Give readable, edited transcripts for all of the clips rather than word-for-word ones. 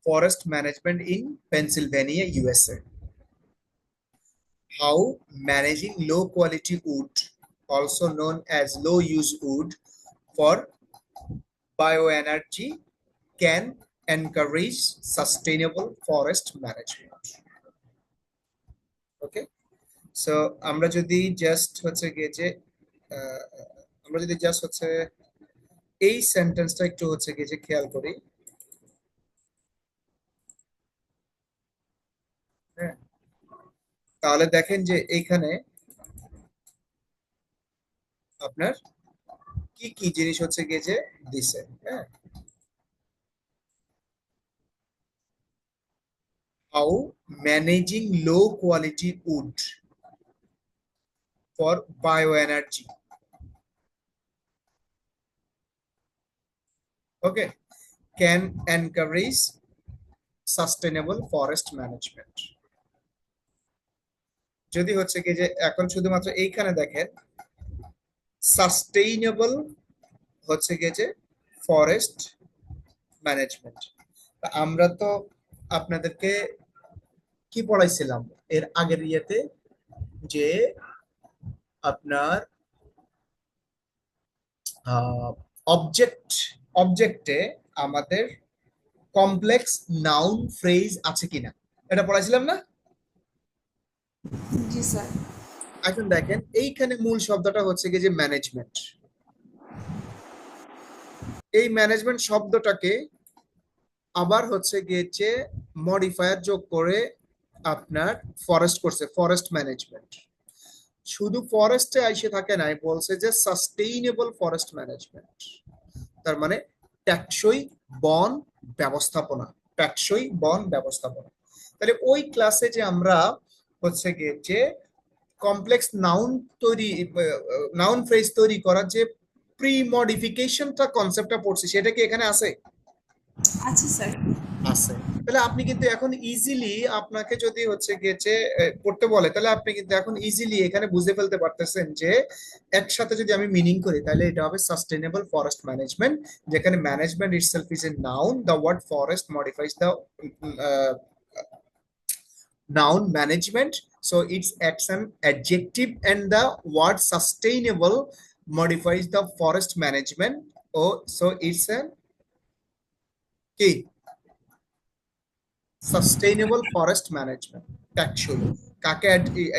forest management in Pennsylvania, USA. How managing low quality wood, also known as low use wood, for bioenergy can encourage sustainable forest management. Okay, so আমরা যদি just হচ্ছে গিয়ে যে আহ, আমরা যদি just হচ্ছে এই সেন্টেন্সটা একটু হচ্ছে গিয়ে যে খেয়াল করি, হ্যাঁ, তাহলে দেখেন যে এইখানে আপনার কি কি জিনিস হচ্ছে গিয়ে যে দিছে, হ্যাঁ, how managing low quality wood for bioenergy, okay, can encourage sustainable forest management. যদি হচ্ছে কি যে এখন শুধুমাত্র এইখানে দেখেন সাস্টেইনেবল হচ্ছে গিয়ে যে ফরেস্ট ম্যানেজমেন্ট, আমরা তো আপনাদেরকে কি পড়াইছিলাম এর আগের ইয়েতে, যে আপনার অবজেক্ট অবজেক্টে আমাদের কমপ্লেক্স নাউন ফ্রেজ আছে কিনা, এটা পড়াইছিলাম না? জি স্যার। এখন দেখেন এইখানে মূল শব্দটা হচ্ছে গিয়ে যে ম্যানেজমেন্ট। এই ম্যানেজমেন্ট শব্দটাকে আবার হচ্ছে গিয়ে যে মডিফায়ার যোগ করে আপনার ফরেস্ট করছে, ফরেস্ট ম্যানেজমেন্ট। শুধু ফরেস্টে আইসে থাকে নাই, বলছে যে সাস্টেইনেবল ফরেস্ট ম্যানেজমেন্ট, তার মানে টেকসই বন ব্যবস্থাপনা, টেকসই বন ব্যবস্থাপনা। তাহলে ওই ক্লাসে যে আমরা হচ্ছে গিয়ে যে কমপ্লেক্স নাউন তৈরি, নাউন ফ্রেজ তৈরি করার যে প্রি মডিফিকেশনটা কনসেপ্টটা পড়ছি, সেটা কি এখানে আছে? আচ্ছা স্যার। আছে। তাহলে আপনি কিন্তু এখন ইজিলি, আপনাকে যদি হচ্ছে গিয়েছে পড়তে বলে, তাহলে আপনি কিন্তু এখন ইজিলি এখানে বুঝে ফেলতে পারতেছেন যে একসাথে যদি আমি মিনিং করি তাহলে এটা হবে সাস্টেনেবল ফরেস্ট ম্যানেজমেন্ট, যেখানে management itself is a noun, the word forest modifies the noun management, so it's acts an adjective, and the word sustainable modifies the forest management. Oh, so it's a key sustainable forest management actually কাকে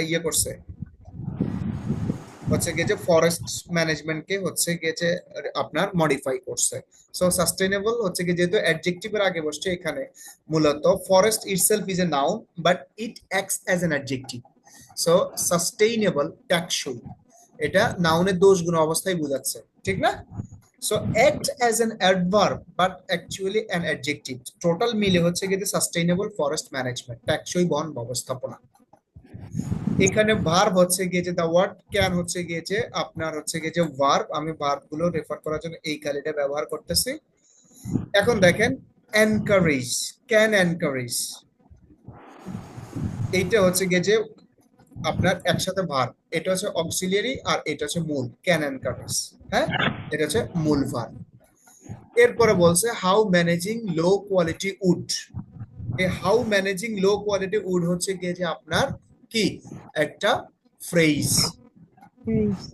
ইয়ে করছে, হচ্ছে গিয়ে যে forest management কে হচ্ছে গিয়ে যে আপনার মডিফাই করছে। সো সাস্টেনেবল হচ্ছে কি যেহেতু অ্যাডজেক্টিভের আগে বসছে, এখানে মূলত forest itself is a noun but it acts as an adjective. So sustainable টেকসই, এটা নাউনের দোষ গুণ অবস্থায় বোঝাচ্ছে, ঠিক না? So act as an adverb but actually an adjective, total মিলে হচ্ছে গিয়ে সাস্টেইনেবল ফরেস্ট ম্যানেজমেন্ট, টেকসই বন ব্যবস্থাপনা। এখানে ভার্ব হচ্ছে গিয়ে যে দা ওয়ার্ড ক্যান হচ্ছে গিয়ে যে আপনার হচ্ছে গিয়ে যে ভার্ব, আমি ভার্ব গুলো রেফার করার জন্য এই কালিটা ব্যবহার করতেছি। এখন দেখেন এনকারেজ, ক্যান এনকারেজ, এইটা হচ্ছে গিয়ে যে আপনার একসাথে ভার্ব, এটা হচ্ছে অক্সিলিয়ারি আর এটা হচ্ছে মূল, ক্যান এনকারেজ, হ্যাঁ, এটা হচ্ছে মূল ভার্ব। এরপরে বলছে how managing low quality wood, এই how managing low quality wood হচ্ছে গিয়ে যে আপনার কি একটা ফ্রেজ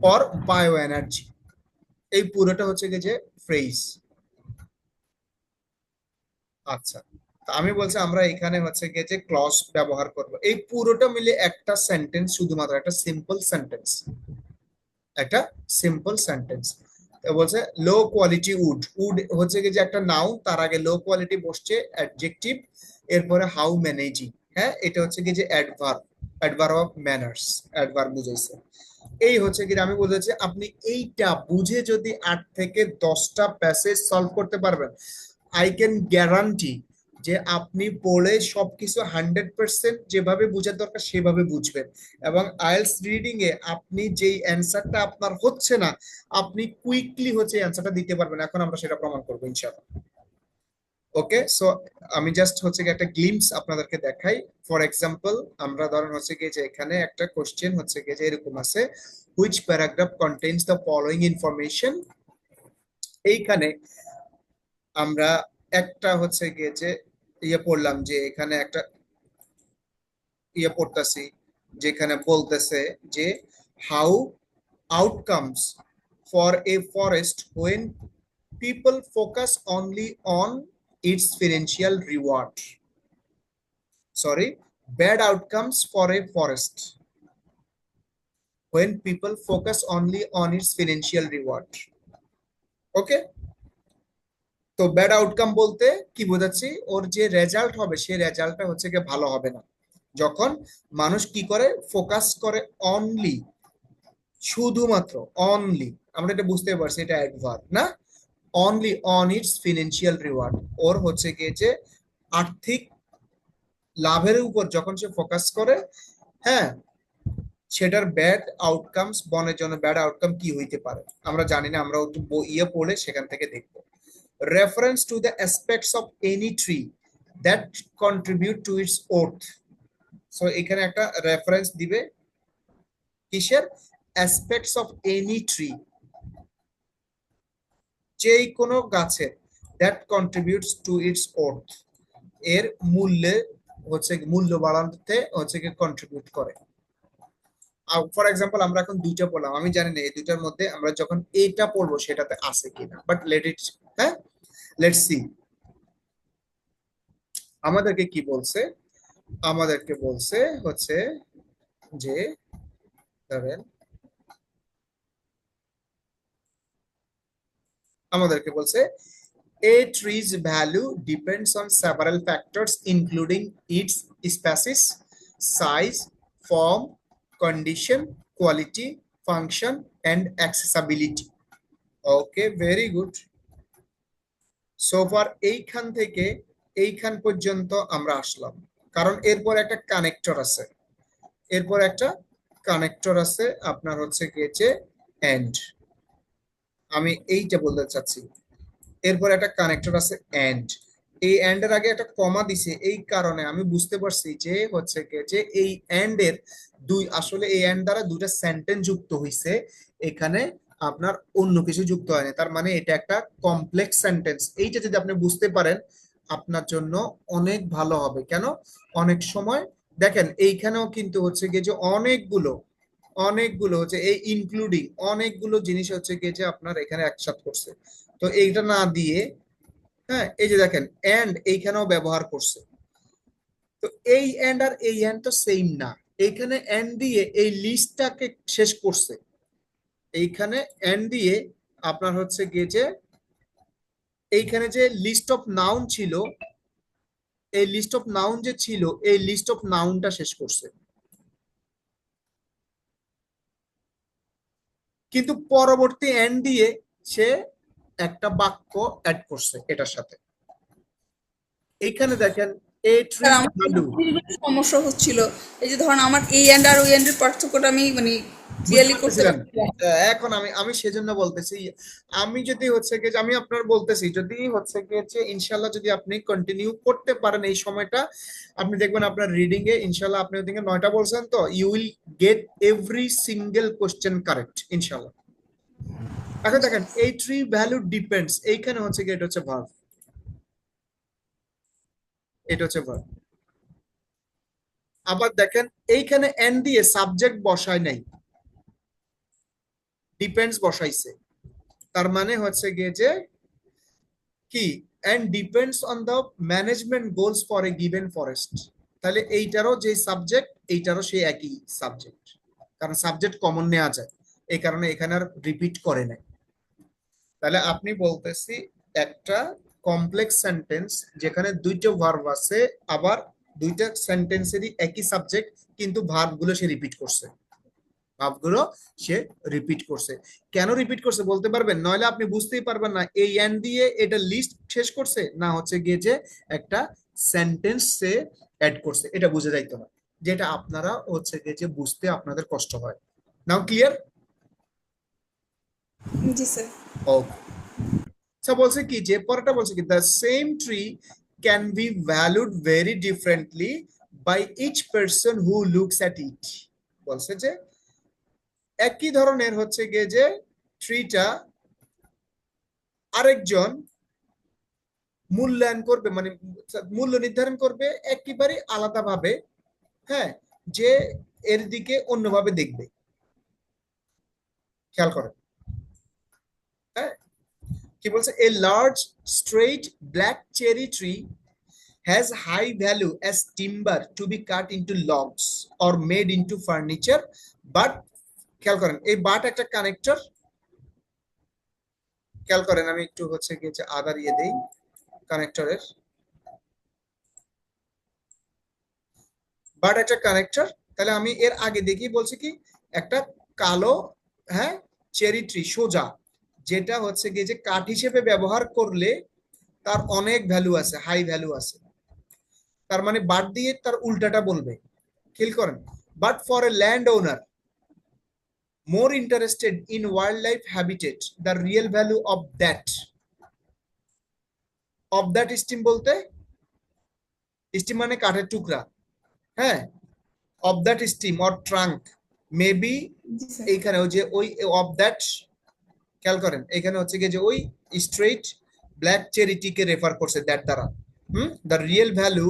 ফর বায়ো এনার্জি, এই পুরোটা হচ্ছে গিয়ে যে ফ্রেজ। আচ্ছা, তা আমি বলছি আমরা এখানে হচ্ছে গিয়ে যে ক্লজ ব্যবহার করব, এই পুরোটা মিলে একটা সেন্টেন্স, শুধুমাত্র একটা সিম্পল সেন্টেন্স, একটা সিম্পল সেন্টেন্স। বলছে লো কোয়ালিটি উড, উড হচ্ছে কি যে একটা নাউন, তার আগে লো কোয়ালিটি বসছে অ্যাডজেক্টিভ, এরপরে হাউ ম্যানেজিং, হ্যাঁ, এটা হচ্ছে কি যে adverb, adverb of manners, adverb বুঝাইছে। এই হচ্ছে কি আমি বলেছি, আপনি এইটা বুঝে যদি 8 থেকে 10টা প্যাসেজ সলভ করতে পারবেন, আই ক্যান গ্যারান্টি যে আপনি পড়ে সবকিছু 100% যেভাবে বোঝার দরকার সেভাবে বুঝবেন, এবং আইএলটিএস রিডিং এ আপনি যেই অ্যান্সারটা আপনার হচ্ছে না, আপনি কুইকলি হচ্ছে অ্যান্সারটা দিতে পারবেন। এখন আমরা সেটা প্রমাণ করবো ইনশাআল্লাহ। ওকে, সো আমি জাস্ট হচ্ছে কি একটা গ্লিমস আপনাদেরকে দেখাই। ফর এক্সাম্পল, আমরা ধরেন হচ্ছে কি যে এখানে একটা কোশ্চেন হচ্ছে কি যে এরকম আছে, which paragraph contains the following information. এইখানে আমরা একটা হচ্ছে গিয়ে যে ইয়ে পড়লাম যে এখানে একটা ইয়ে পড়তাছি, যেখানে বলতেছে যে how outcomes for a forest when people focus only on its financial reward. Sorry, bad outcomes for a forest when people focus only on its financial reward. ওকে, তো ব্যাড আউটকাম বলতে কি বোঝাচ্ছি, ওর যে রেজাল্ট হবে সেই রেজাল্টটা হচ্ছে কি ভালো হবে না যখন মানুষ কি করে, ফোকাস করে অনলি, শুধুমাত্র, অনলি, আমরা এটা বুঝতে পারছি এটা অ্যাডভার্ব না, only on its financial reward, ওর হচ্ছে গিয়ে যে আর্থিক লাভের উপর যখন সে ফোকাস করে, হ্যাঁ, সেটার ব্যাড আউটকামস, বনের জন্য ব্যাড আউটকাম কি হইতে পারে আমরা জানি না, আমরা একটু ইয়ে পড়লে সেখান থেকে দেখবো। Reference to the aspects of any tree that contribute to it's worth. So এখানে একটা রেফারেন্স দিবে কিসের, অ্যাসপেক্টস অফ এনি ট্রি, যেই কোনো গাছের, that contributes to it's worth, এর মূল্যে হচ্ছে মূল্য বাড়াতে হচ্ছে কি কন্ট্রিবিউট করে। ফর এক্সাম্পল আমরা এখন দুইটা পড়লাম, আমি জানি না এই দুইটার মধ্যে আমরা যখন এইটা পড়বো সেটাতে আছে কিনা, বাট লেট ইট, হ্যাঁ, লেটস সি। আমাদেরকে কি বলছে, আমাদেরকে বলছে হচ্ছে যে ধরেন, আমাদেরকে বলছে a tree's value depends on several factors including its species, size, form, condition, quality, function and accessibility. Okay, very good. So far এইখান থেকে এইখান পর্যন্ত আমরা আসলাম, কারণ এরপর একটা কানেক্টর আছে, এরপর একটা কানেক্টর আছে আপনার হচ্ছে গিয়েছে এন্ড, আমি এইটা বলতে চাচ্ছি, এরপর একটা কানেক্টর আছে এন্ড, এই এন্ড এর আগে একটা কমা দিছে, এই কারণে আমি বুঝতে পারছি যে হচ্ছে কি যে এই এন্ড এর দুই, আসলে এই এন্ড দ্বারা দুইটা সেন্টেন্স যুক্ত হইছে, এখানে আপনার অন্য কিছু যুক্ত হয়নি, তার মানে এটা একটা কমপ্লেক্স সেন্টেন্স। এইটা যদি আপনি বুঝতে পারেন আপনার জন্য অনেক ভালো হবে। কেন, অনেক সময় দেখেন এইখানেও কিন্তু হচ্ছে গিয়ে যে অনেকগুলো, অনেকগুলো হচ্ছে এই ইনক্লুডিং অনেকগুলো জিনিস হচ্ছে গিয়ে যে আপনার এখানে একসাথে করছে, তো এইটা না দিয়ে, হ্যাঁ, এই যে দেখেন এন্ড এইখানেও ব্যবহার করছে, তো এই এন্ড আর এই এন্ড তো সেম না, এইখানে এন্ড দিয়ে এই লিস্টটাকে শেষ করছে, এইখানে এন্ড দিয়ে আপনার হচ্ছে গিয়ে যে এইখানে যে লিস্ট অফ নাউন ছিল, এই লিস্ট অফ নাউন যে ছিল এই লিস্ট অফ নাউনটা শেষ করছে, কিন্তু পরবর্তী এন্ড দিয়ে সে একটা বাক্য অ্যাড করছে এটার সাথে। এইখানে দেখেন এ স্যার ট্রিজ আমার ভ্যালু, একটু সমস্যা হচ্ছিল। এই যে ধরেন আমার এই এন্ড আর ওই এন্ডের পার্থক্যটা আমি মানে বুঝতে ক্লিয়ারলি করতে পারতেছিলেন, পারছিলাম। এখন আমি আমি সেজন্য বলতেছি, আমি যদি হচ্ছে কি যে আমি আপনার বলতেছি যদি হচ্ছে কি যে ইনশাল্লাহ যদি আপনি কন্টিনিউ করতে পারেন এই সময়টা, আপনি দেখবেন আপনার রিডিং এ ইনশাল্লাহ, আপনি ওদিকে 9টা বলছেন তো, you will get every single question correct ইনশাল্লাহ। এখন দেখেন এই ট্রি ভ্যালু ডিপেন্ডস, এইখানে হচ্ছে কি এটা হচ্ছে ভার্ব, এটা হচ্ছে ভার্ব। আবার দেখেন এইখানে এন দিয়ে সাবজেক্ট বসায় নাই, ডিপেন্ডস বসাইছে, তার মানে হচ্ছে গিয়ে যে কি, and depends on the management goals for a given forest, তাহলে এইটারও যে সাবজেক্ট এইটারও সেই একই সাবজেক্ট, কারণ সাবজেক্ট কমন নেওয়া যায়, এই কারণে এখানে আর রিপিট করে নাই। তাহলে আপনি বলতেছি একটা কমপ্লেক্স সেন্টেন্স যেখানে দুইটা ভার্ব আছে, আবার দুইটা সেন্টেন্সেরই একই সাবজেক্ট, কিন্তু ভার্ব গুলো সে রিপিট করছে, ভাবগুলো সে রিপিট করছে। কেন রিপিট করছে বলতে পারবেন, নইলে আপনি বুঝতেই পারবেন না এই এন্ড দিয়ে এটা লিস্ট শেষ করছে না হচ্ছে গিয়ে যে একটা সেন্টেন্স সে অ্যাড করছে, এটা বুঝে যাইতে হয়, যেটা আপনারা হচ্ছে গিয়ে যে বুঝতে আপনাদের কষ্ট হয়। নাও ক্লিয়ার? জি স্যার। ওকে, আচ্ছা বলছে কি যে পরেরটা বলছে কি, the same tree can be valued very differently by each person who looks at it. বলছে যে একই ধরনের হচ্ছে গিয়ে যে ট্রিটা আরেকজন মূল্যায়ন করবে, মানে মূল্য নির্ধারণ করবে একেবারে আলাদাভাবে, হ্যাঁ, যে এর দিকে অন্যভাবে দেখবে। খেয়াল করেন, হ্যাঁ, কি বলছে, a large straight black cherry tree has high value as timber to be cut into logs or made into furniture, but খেয়াল করেন এই বাট একটা কানেক্টর। খেয়াল করেন, আমি একটু হচ্ছে কি যে আদার ইয়ে দেই কানেক্টরের, বাট একটা কানেক্টর। তাহলে আমি এর আগে দেখি বলছি কি, একটা কালো, হ্যাঁ, চেরি ট্রি সোজা, যেটা হচ্ছে কি যে কাঠ হিসেবে ব্যবহার করলে তার অনেক ভ্যালু আছে, হাই ভ্যালু আছে। তার মানে বাট দিয়ে তার উল্টাটা বলবে। খেয়াল করেন, but for a land owner more interested in wildlife habitat, the real value of that steam বলতে, স্টিম মানে কাঠের টুকরা, হ্যাঁ, of that steam or trunk maybe, G sir. এইখানে ওই যে ওই of that, খেয়াল করেন এখানে হচ্ছে গিয়ে যে ওই স্ট্রেইট ব্ল্যাক চেরিটিকে রেফার করছে দ্যাট দ্বারা। দ্য রিয়েল ভ্যালু,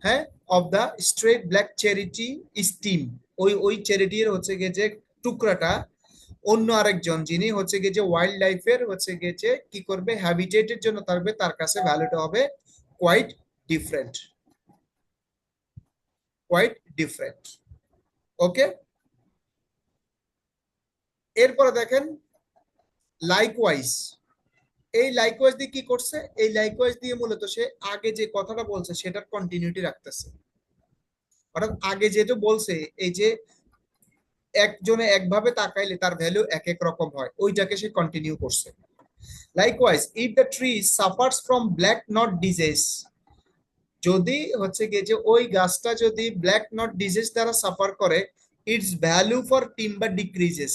হ্যাঁ, of the straight black cherry stem, ওই ওই চেরিটির হচ্ছে গিয়ে যে টুকরাটা অন্য আরেকজন যিনি হচ্ছে গিয়ে যে ওয়াইল্ড লাইফের হচ্ছে গিয়ে যে কি করবে, হ্যাবিটেটের জন্য থাকবে, তার কাছে ভ্যালুটা হবে কোয়াইট ডিফারেন্ট, কোয়াইট ডিফারেন্ট। ওকে, এরপরে দেখেন লাইকওয়াইজ। এই লাইকওয়াইজ দিয়ে কি করছে, এই লাইকওয়াইজ দিয়ে মূলত সে আগে যে কথাটা বলছে সেটার কন্টিনিউটি রাখতেছে। অর্থাৎ আগে যেটা বলছে, এই যে একজনে একভাবে তাকাইলে তার ভ্যালু এক এক রকম হয়, ওইটাকে সে কন্টিনিউ করছে। Likewise if the tree suffers from black not disease, যদি হচ্ছে গিয়ে যে ওই গাছটা যদি ব্ল্যাক নট ডিজিজ দ্বারা সাফার করে, it's value for timber decreases,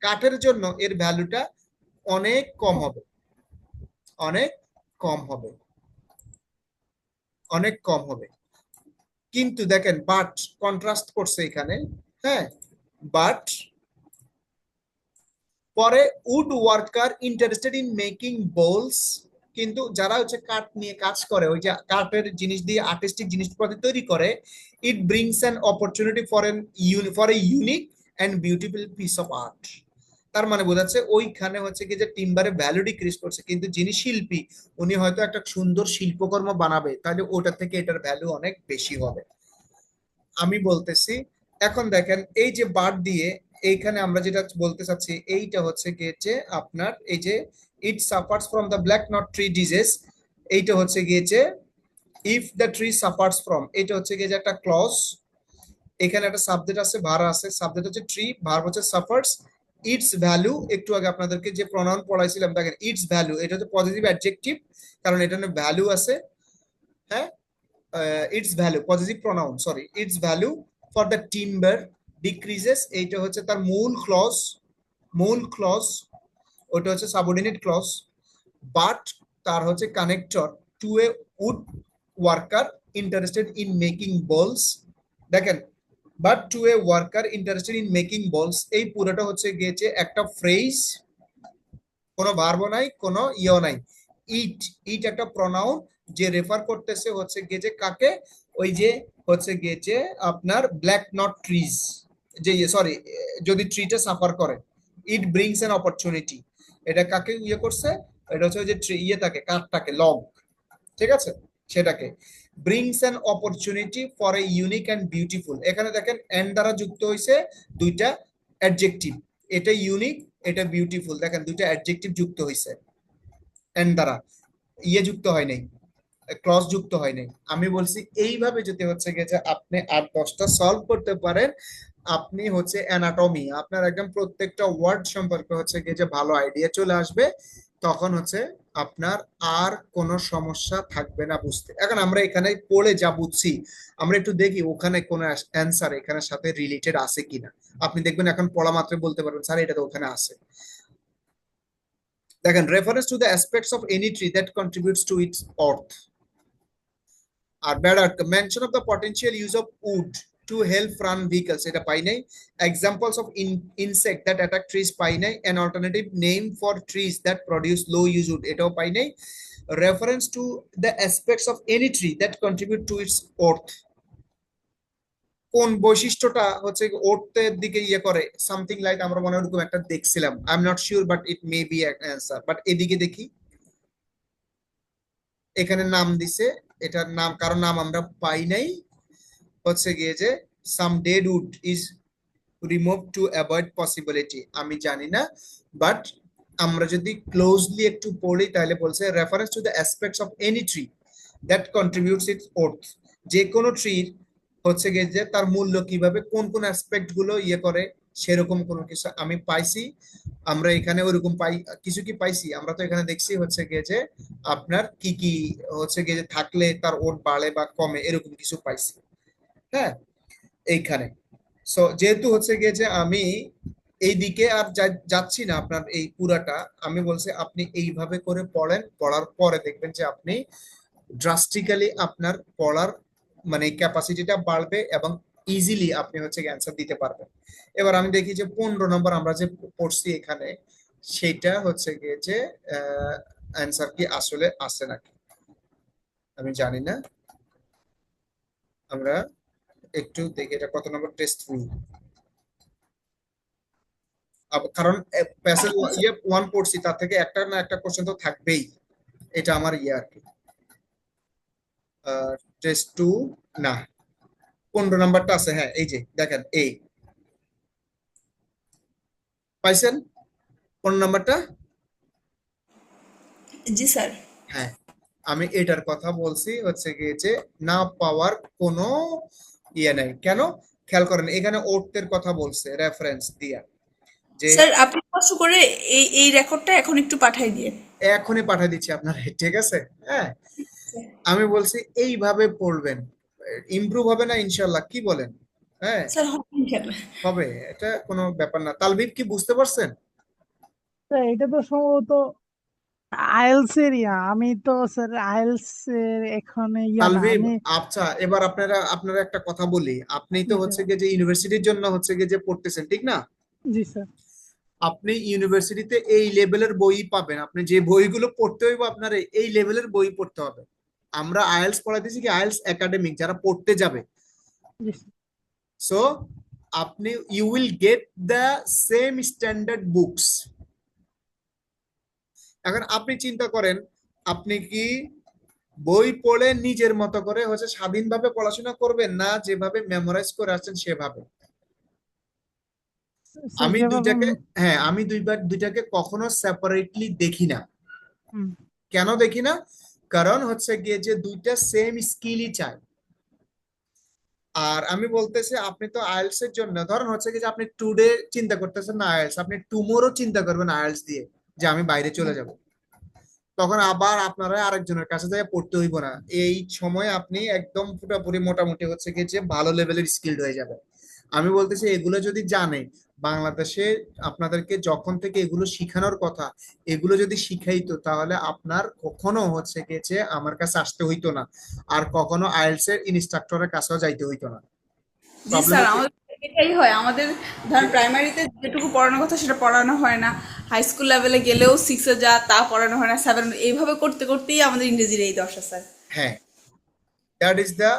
কাঠের জন্য এর ভ্যালুটা অনেক কম হবে, অনেক কম হবে, অনেক কম হবে। কিন্তু দেখেন বাট কন্ট্রাস্ট করছে এখানে, হ্যাঁ, বাট পরে wood worker interested in making bowls, কিন্তু যারা হচ্ছে কাঠ নিয়ে কাজ করে, ওই যে কাঠের জিনিস দিয়ে আর্টিস্টিক জিনিসপত্র তৈরি করে, ইট brings an opportunity for a unique and beautiful piece of art. তার মানে বোঝাচ্ছে ওইখানে হচ্ছে কি যে টিম্বারের ভ্যালু ডিক্রিজ করছে, কিন্তু যিনি শিল্পী উনি হয়তো একটা সুন্দর শিল্পকর্ম বানাবে, তাহলে ওটা থেকে এটার ভ্যালু অনেক বেশি হবে। আমি বলতেছি, এখন দেখেন এই যে বার দিয়ে এইখানে আমরা যেটা বলতে চাচ্ছি, এইটা হচ্ছে গিয়ে যে আপনার এই যে it suffers from the black knot tree disease, এইটা হচ্ছে গিয়ে যে if the tree suffers from, এটা হচ্ছে গিয়ে যে একটা ক্লজ, এখানে একটা সাবজেক্ট আছে, ভার আছে, সাবজেক্ট হচ্ছে ট্রি, ভার হচ্ছে সাফার্স, ইটস ভ্যালু, একটু আগে আপনাদেরকে যে প্রনাউন পড়াইছিলাম দেখেন ইটস ভ্যালু, এটা হচ্ছে পজিটিভ অ্যাডজেক্টিভ, কারণ এটা ভ্যালু আছে, হ্যাঁ, it's value positive pronoun, sorry, it's value for the timber decreases, এইটা হচ্ছে তার মূল ক্লজ, মূল ক্লজ, ওটা হচ্ছে সাবঅর্ডিনেট ক্লজ, বাট তার হচ্ছে connector to a wood worker interested in making bowls, দেখেন but to a worker interested in making bowls, এই পুরোটা হচ্ছে গিয়েছে একটা ফ্রেজ, কোনো ভার্ব নাই, কোনো ইও নাই, ইট, ইট একটা প্রনাউন যে রেফার করতেছে হচ্ছে গিয়ে যে কাকে, ওই যে হচ্ছে গিয়ে যে আপনার ব্ল্যাক নট ট্রিজ, যে সরি, যদি ট্রিটা সাফার করে, ইট ব্রিংস এন অপরচুনিটি, এটা কাকে ইয়ে করছে, এটা হচ্ছে ওই যে ইয়ে থাকে কাঠটাকে, লগ, ঠিক আছে, সেটাকে brings N opportunity for a unique and beautiful, এখানে দেখেন এন্ড দ্বারা যুক্ত হয়েছে দুইটা অ্যাডজেক্টিভ, এটা ইউনিক, এটা বিউটিফুল, দেখেন দুইটা অ্যাডজেক্টিভ যুক্ত হয়েছে এন্ড দ্বারা, ইয়ে যুক্ত হয় নাই, ক্লজ যুক্ত হয় নাই। আমি বলছি এইভাবে যদি হচ্ছে গেছে আপনি 8-10টা সলভ করতে পারেন, আপনি হচ্ছে অ্যানাটমি, আপনার একদম প্রত্যেকটা ওয়ার্ড সম্পর্কে হচ্ছে গিয়ে যে ভালো আইডিয়া চলে আসবে, তখন হচ্ছে আপনার আর কোনো সমস্যা থাকবে না বুঝতে। এখন আমরা এখানে পড়ে যা বুঝছি, আমরা একটু দেখি ওখানে কোনো অ্যান্সার এখানে সাথে রিলেটেড আছে কিনা। আপনি দেখবেন এখন পড়া মাত্র বলতে পারবেন স্যার এটা তো ওখানে আছে। দেখেন, reference to the aspects of any tree that contributes to its worth, আর better mention of the potential use of wood to help run vehicles, এটা পাই নাই। Examples of insect that attack trees পাই নাই। An alternative name for trees that produce low use wood, এটাও পাই নাই। Reference to the aspects of any tree that contribute to its worth, কোন বৈশিষ্ট্যটা হচ্ছে ওর্থের দিকে ইয়ে করে, সামথিং লাইক আমরা মনে হয় ওরকম একটা দেখছিলাম, I am not sure but it may be answer. But এদিকে দেখি, এখানে নাম দিছে, এটার নাম কারো নাম আমরা পাই নাই, হচ্ছে গিয়ে যে some dead wood is remove to avoid possibility, আমি জানি না। বাট আমরা যদি ক্লোজলি একটু পড়ি তাহলে বলছে reference to the aspects of any tree that contributes it's worth, যে কোনো ট্রির হচ্ছে গিয়ে যে তার মূল্য কিভাবে কোন কোন অ্যাসপেক্ট গুলো ইয়ে করে, সেরকম কোনো কিছু আমি পাইছি। আমরা এখানে ওরকম পাই কিছু কি পাইছি, আমরা তো এখানে দেখছি হচ্ছে গিয়ে যে আপনার কি কি হচ্ছে গিয়ে যে থাকলে তার ওট বাড়ে বা কমে, এরকম কিছু পাইছি। হ্যাঁ, এইখানে সো যেহেতু হচ্ছে গিয়ে যে আমি এই দিকে আর যাচ্ছি না আপনার এই পুরাটা, আমি বলছি আপনি এইভাবে করে পড়েন, পড়ার পরে দেখবেন যে আপনি ড্রাস্টিক্যালি আপনার পড়ার মানে ক্যাপাসিটিটা বাড়বে এবং ইজিলি আপনি হচ্ছে অ্যান্সার দিতে পারবেন। এবার আমি দেখি যে 15 নম্বর আমরা যে পড়ছি এখানে, সেটা হচ্ছে গিয়ে যে অ্যান্সার কি আসলে আসে নাকি আমি জানি না। আমরা একটু দেখি এটা কত নম্বর টেস্ট রুল, কারণ প্যাসেজ ইয়ে 1 পড়ছি, তার থেকে একটা না একটা কোশ্চেন তো থাকবেই, এটা আমার ইয়ে আর কি। টেস্ট 2 না, 15 নম্বরটা আছে, হ্যাঁ এই যে দেখেন এই পাইছেন 15 নম্বরটা। জি স্যার। হ্যাঁ, আমি এটার কথা বলছি হচ্ছে গিয়ে যে না পাওয়ার কোনো ইয়ে নাই কেন, খেয়াল করেন এখানে ওর্থের কথা বলছে রেফারেন্স দিয়া, যে স্যার আপনি কষ্ট করে এই রেকর্ডটা এখন একটু পাঠিয়ে দিয়ে। এখনই পাঠিয়ে দিচ্ছি আপনার, ঠিক আছে। হ্যাঁ, আমি বলছি এইভাবে পড়বেন, ইমপ্রুভ হবে না ইনশাল্লাহ, কি বলেন? হ্যাঁ, স্যার হবে কেন? হবে, এটা কোনো ব্যাপার না। তালবিব কি বুঝতে পারছেন? স্যার এটা তো সম্ভবত আইএলস এর আমি তো স্যার আইএলস এর এখানে না তালবিব, আমি। আচ্ছা এবার আপনারা আপনারা একটা কথা বলি, আপনি তো জি হচ্ছে স্যার। গিয়ে যে ইউনিভার্সিটির জন্য হচ্ছে গিয়ে যে পড়তেছেন, ঠিক না? জি স্যার। আপনি ইউনিভার্সিটিতে এই লেভেলের বই পাবেন, আপনি যে বইগুলো পড়তে হইব আপনার এই লেভেলের বই পড়তে হবে। আমরা আইএলস পড়াইতেছি কি আইএলস একাডেমিক, যারা পড়তে যাবে। জি স্যার। সো আপনি you will get the same standard books. এখন আপনি চিন্তা করেন, আপনি কি বই পড়ে নিজের মতো করে হচ্ছে স্বাধীনভাবে পড়াশোনা করবেন, না যেভাবে মেমোরাইজ করে আসছেন সেভাবে? স্যার আমি যেভাবে দুইটাকে, হ্যাঁ আমি দুইটাকে কখনো সেপারেটলি দেখি না। হুম, কেন দেখি না? কারণ হচ্ছে গিয়ে যে দুইটা সেম স্কিলই চায়। আর আমি বলতেছি আপনি তো আইএলস এর জন্য ধরেন হচ্ছে কি যে আপনি টুডে চিন্তা করতেছেন না আইএলস, আপনি টুমোরো চিন্তা করবেন আইএলস দিয়ে যে আমি বাইরে চলে যাব, তখন আবার আপনারা আরেকজনের কাছে যায় পড়তে হইব না। এই সময় আপনি একদম পুরোপুরি মোটামুটি হচ্ছে কি যে ভালো লেভেলের স্কিলড হয়ে যাবে। আমি বলতেছি এগুলো যদি জানে বাংলাদেশে, আপনাদেরকে যখন থেকে এগুলো শিখানোর কথা, এগুলো যদি শিখাইতো তাহলে আপনার কখনো হচ্ছে গেছে আমার কাছে আসতে হইতো না, আর কখনো আইএলস এর ইনস্ট্রাক্টরের কাছেও যাইতে হইতো না। জি প্রবলেম স্যার, হচ্ছে আমাদের এটাই হয়। আমাদের ধরেন প্রাইমারিতে যেটুকু পড়ানোর কথা সেটা পড়ানো হয় না, হাই স্কুল লেভেলে গেলেও 6-এ যা তা পড়ানো হয় না, 7 এইভাবে করতে করতেই আমাদের ইংরেজির এই দশা স্যার। হ্যাঁ, দ্যাট ইজ দ্য